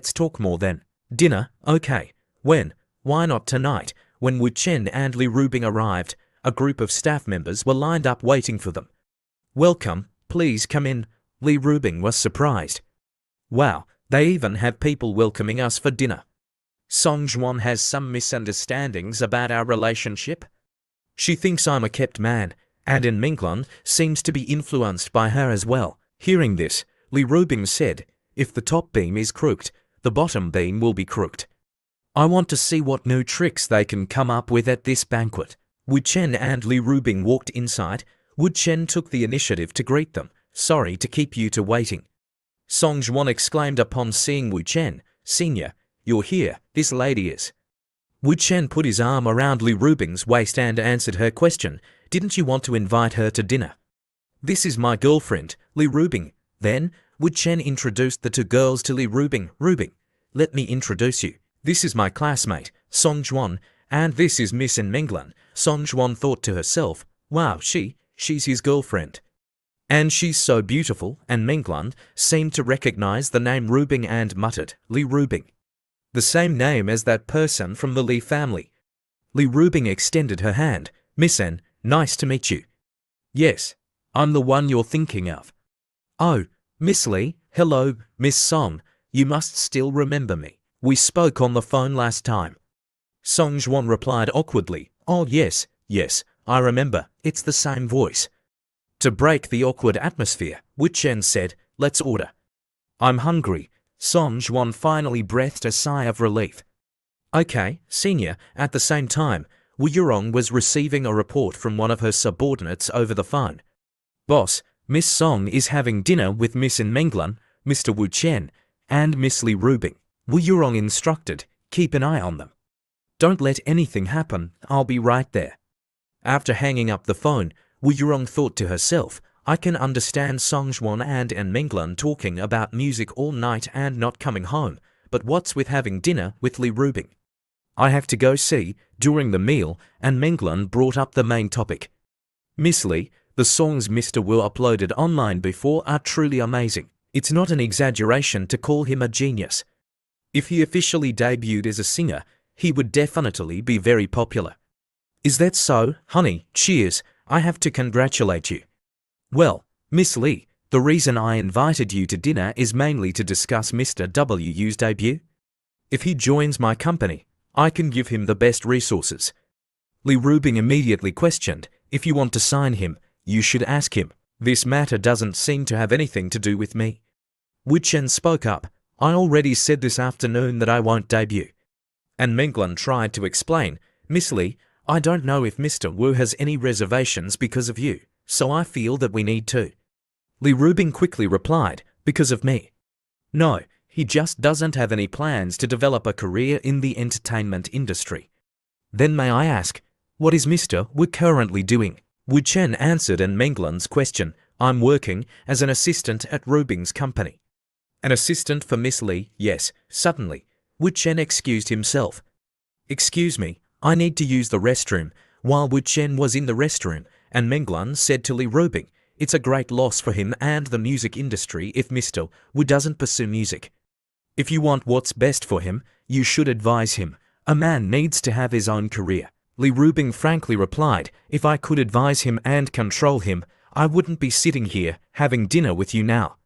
Let's talk more then. Dinner, okay. When? Why not tonight? When Wu Chen and Li Rubing arrived, a group of staff members were lined up waiting for them. Welcome, please come in. Li Rubing was surprised. Wow, they even have people welcoming us for dinner. Song Juan has some misunderstandings about our relationship. She thinks I'm a kept man, and in Minglan seems to be influenced by her as well. Hearing this, Li Rubing said, if the top beam is crooked, the bottom beam will be crooked. I want to see what new tricks they can come up with at this banquet. Wu Chen and Li Rubing walked inside. Wu Chen took the initiative to greet them. Sorry to keep you to waiting. Song Juan exclaimed upon seeing Wu Chen. Senior, you're here, this lady is. Wu Chen put his arm around Li Rubing's waist and answered her question. Didn't you want to invite her to dinner? This is my girlfriend, Li Rubing. Then, Wu Chen introduced the two girls to Li Rubing. Rubing, let me introduce you. This is my classmate, Song Juan, and this is Miss in Minglan. Song Juan thought to herself, wow, she's his girlfriend. And she's so beautiful, and Minglan seemed to recognize the name Rubing and muttered, Li Rubing. The same name as that person from the Li family. Li Rubing extended her hand. Miss N, nice to meet you. Yes, I'm the one you're thinking of. Oh, Miss Li, hello, Miss Song, you must still remember me. We spoke on the phone last time. Song Juan replied awkwardly, oh yes, I remember, it's the same voice. To break the awkward atmosphere, Wu Chen said, let's order. I'm hungry. Song Juan finally breathed a sigh of relief. Okay, senior. At the same time, Wu Yurong was receiving a report from one of her subordinates over the phone. Boss, Miss Song is having dinner with Miss in Minglan, Mr. Wu Chen, and Miss Li Rubing. Wu Yurong instructed, keep an eye on them. Don't let anything happen, I'll be right there. After hanging up the phone, Wu Yurong thought to herself, I can understand Song Juan and Minglan talking about music all night and not coming home, but what's with having dinner with Li Rubing? I have to go see. During the meal, and Minglan brought up the main topic. Miss Li, the songs Mr. Wu uploaded online before are truly amazing. It's not an exaggeration to call him a genius. If he officially debuted as a singer, he would definitely be very popular. Is that so, honey? Cheers, I have to congratulate you. Well, Miss Li, the reason I invited you to dinner is mainly to discuss Mr. Wu's debut. If he joins my company, I can give him the best resources. Li Rubing immediately questioned, if you want to sign him, you should ask him. This matter doesn't seem to have anything to do with me. Wu Chen spoke up, I already said this afternoon that I won't debut. And Minglan tried to explain, Miss Li, I don't know if Mr. Wu has any reservations because of you, so I feel that we need to. Li Rubing quickly replied, because of me. No, he just doesn't have any plans to develop a career in the entertainment industry. Then may I ask, what is Mr. Wu currently doing? Wu Chen answered Minglan's question, I'm working as an assistant at Rubing's company. An assistant for Miss Li, yes, suddenly. Wu Chen excused himself. Excuse me, I need to use the restroom. While Wu Chen was in the restroom, and Minglan said to Li Rubing, it's a great loss for him and the music industry if Mr. Wu doesn't pursue music. If you want what's best for him, you should advise him. A man needs to have his own career. Li Rubing frankly replied, if I could advise him and control him, I wouldn't be sitting here having dinner with you now.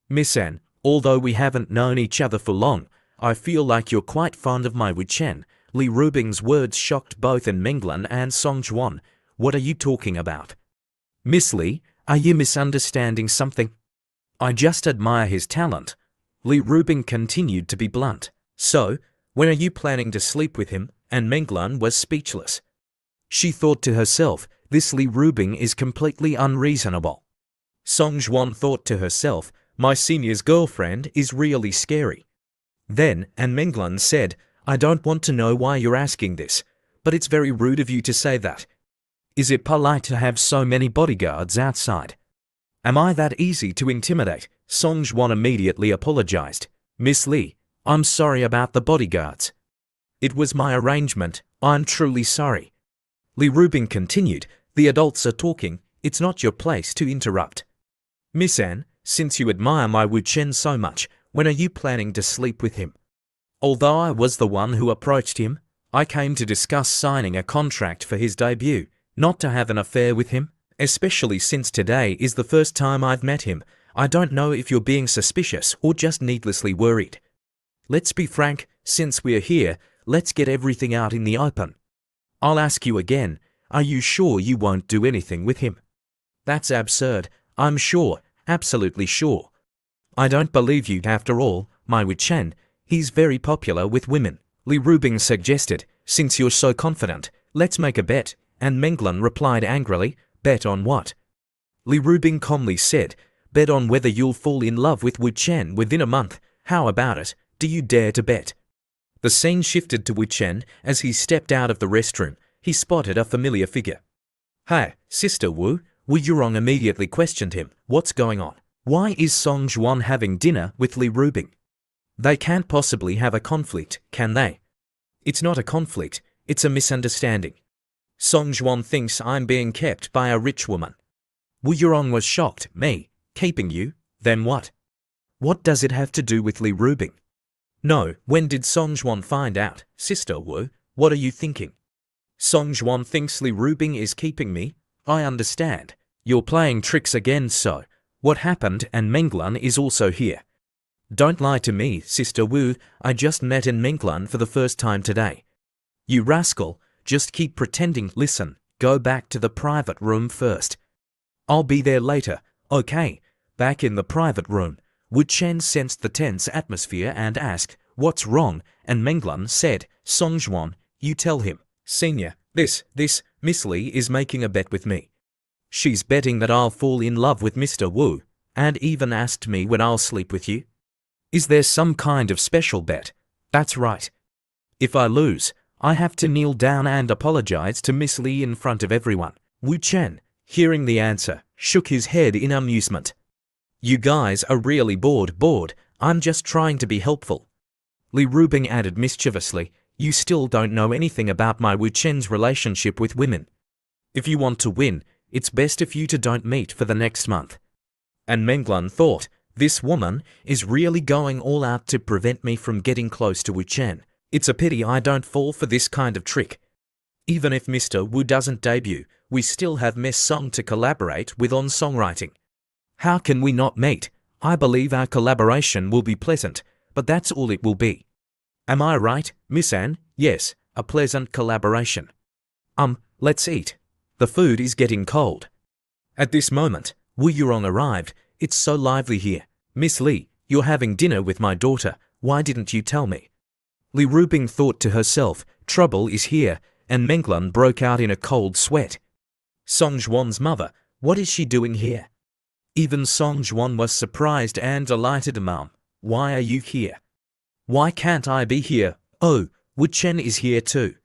Miss Anne, although we haven't known each other for long, I feel like you're quite fond of my Wu Chen. Li Rubing's words shocked both Minglan and Song Juan. What are you talking about? Miss Li, are you misunderstanding something? I just admire his talent. Li Rubing continued to be blunt. So, when are you planning to sleep with him? And Minglan was speechless. She thought to herself, this Li Rubing is completely unreasonable. Song Juan thought to herself, my senior's girlfriend is really scary. Then, Minglan said, I don't want to know why you're asking this, but it's very rude of you to say that. Is it polite to have so many bodyguards outside? Am I that easy to intimidate? Song Juan immediately apologized. Miss Li, I'm sorry about the bodyguards. It was my arrangement, I'm truly sorry. Li Rubing continued, the adults are talking, it's not your place to interrupt. Miss Anne, since you admire my Wu Chen so much, When are you planning to sleep with him? Although I was the one who approached him, I came to discuss signing a contract for his debut, not to have an affair with him, especially since today is the first time I've met him. I don't know if you're being suspicious or just needlessly worried. Let's be frank, since we're here, let's get everything out in the open. I'll ask you again, are you sure you won't do anything with him? That's absurd. I'm sure, absolutely sure. I don't believe you after all, my Wu-Chen. He's very popular with women. Li Rubing suggested, since you're so confident, let's make a bet, and Menglan replied angrily, bet on what? Li Rubing calmly said, bet on whether you'll fall in love with Wu-Chen within a month. How about it? Do you dare to bet? The scene shifted to Wu-Chen as he stepped out of the restroom. He spotted a familiar figure. Hey, Sister Wu, Wu Yurong immediately questioned him. What's going on? Why is Song Juan having dinner with Li Rubing? They can't possibly have a conflict, can they? It's not a conflict, it's a misunderstanding. Song Juan thinks I'm being kept by a rich woman. Wu Yurong was shocked. Me? Keeping you? Then what? What does it have to do with Li Rubing? No, when did Song Juan find out? Sister Wu, what are you thinking? Song Juan thinks Li Rubing is keeping me? I understand. You're playing tricks again, so what happened? And Menglan is also here. Don't lie to me, Sister Wu, I just met in Menglan for the first time today. You rascal, just keep pretending. Listen, go back to the private room first. I'll be there later, okay? Back in the private room, Wu-Chen sensed the tense atmosphere and asked, what's wrong? And Menglan said, Song Juan, you tell him. Senior, this, Miss Li is making a bet with me. She's betting that I'll fall in love with Mr. Wu, and even asked me when I'll sleep with you. Is there some kind of special bet? That's right. If I lose, I have to kneel down and apologize to Miss Li in front of everyone. Wu-Chen, hearing the answer, shook his head in amusement. You guys are really bored. I'm just trying to be helpful. Li Rubing added mischievously, you still don't know anything about my Wu-Chen's relationship with women. If you want to win, it's best if you two don't meet for the next month. And Menglan thought, this woman is really going all out to prevent me from getting close to Wu-Chen. It's a pity I don't fall for this kind of trick. Even if Mr. Wu doesn't debut, we still have Miss Song to collaborate with on songwriting. How can we not meet? I believe our collaboration will be pleasant, but that's all it will be. Am I right, Miss Anne? Yes, a pleasant collaboration. Let's eat. The food is getting cold. At this moment, Wu Yurong arrived. It's so lively here. Miss Li, you're having dinner with my daughter. Why didn't you tell me? Li Rubing thought to herself, trouble is here, and Menglan broke out in a cold sweat. Song Juan's mother, what is she doing here? Even Song Juan was surprised and delighted. Mom, why are you here? Why can't I be here? Oh, Wu-Chen is here too.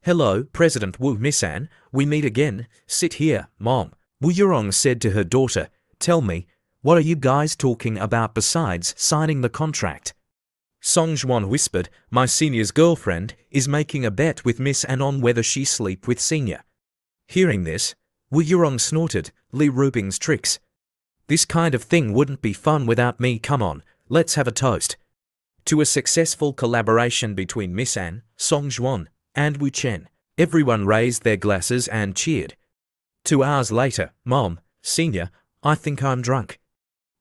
Hello, President Wu. Miss Anne, we meet again. Sit here, Mom. Wu Yurong said to her daughter, tell me, what are you guys talking about besides signing the contract? Song Juan whispered, my senior's girlfriend is making a bet with Miss Anne on whether she sleep with senior. Hearing this, Wu Yurong snorted, Li Rubing's tricks. This kind of thing wouldn't be fun without me. Come on, let's have a toast. To a successful collaboration between Miss Anne, Song Juan, and Wu-Chen. Everyone raised their glasses and cheered. 2 hours later, Mom, Senior, I think I'm drunk.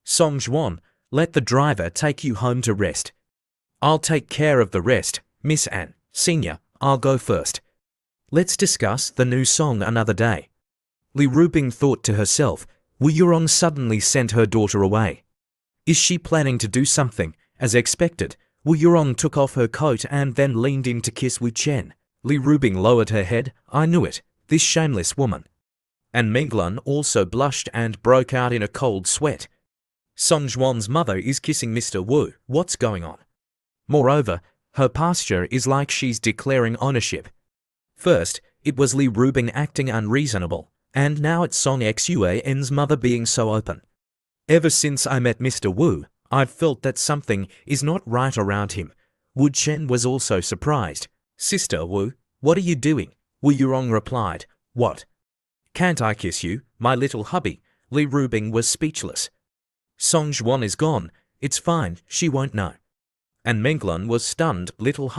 Song Juan, let the driver take you home to rest. I'll take care of the rest, Miss Anne. Senior, I'll go first. Let's discuss the new song another day. Li Rubing thought to herself, Wu Yurong suddenly sent her daughter away. Is she planning to do something? As expected, Wu Yurong took off her coat and then leaned in to kiss Wu-Chen. Li Rubing lowered her head. I knew it, this shameless woman. And Menglan also blushed and broke out in a cold sweat. Song Juan's mother is kissing Mr. Wu. What's going on? Moreover, her posture is like she's declaring ownership. First, it was Li Rubing acting unreasonable, and now it's Song Xuan's mother being so open. Ever since I met Mr. Wu, I've felt that something is not right around him. Wu-Chen was also surprised. Sister Wu, what are you doing? Wu Yurong replied, what? Can't I kiss you, my little hubby? Li Rubing was speechless. Song Juan is gone. It's fine, she won't know. And Menglun was stunned. Little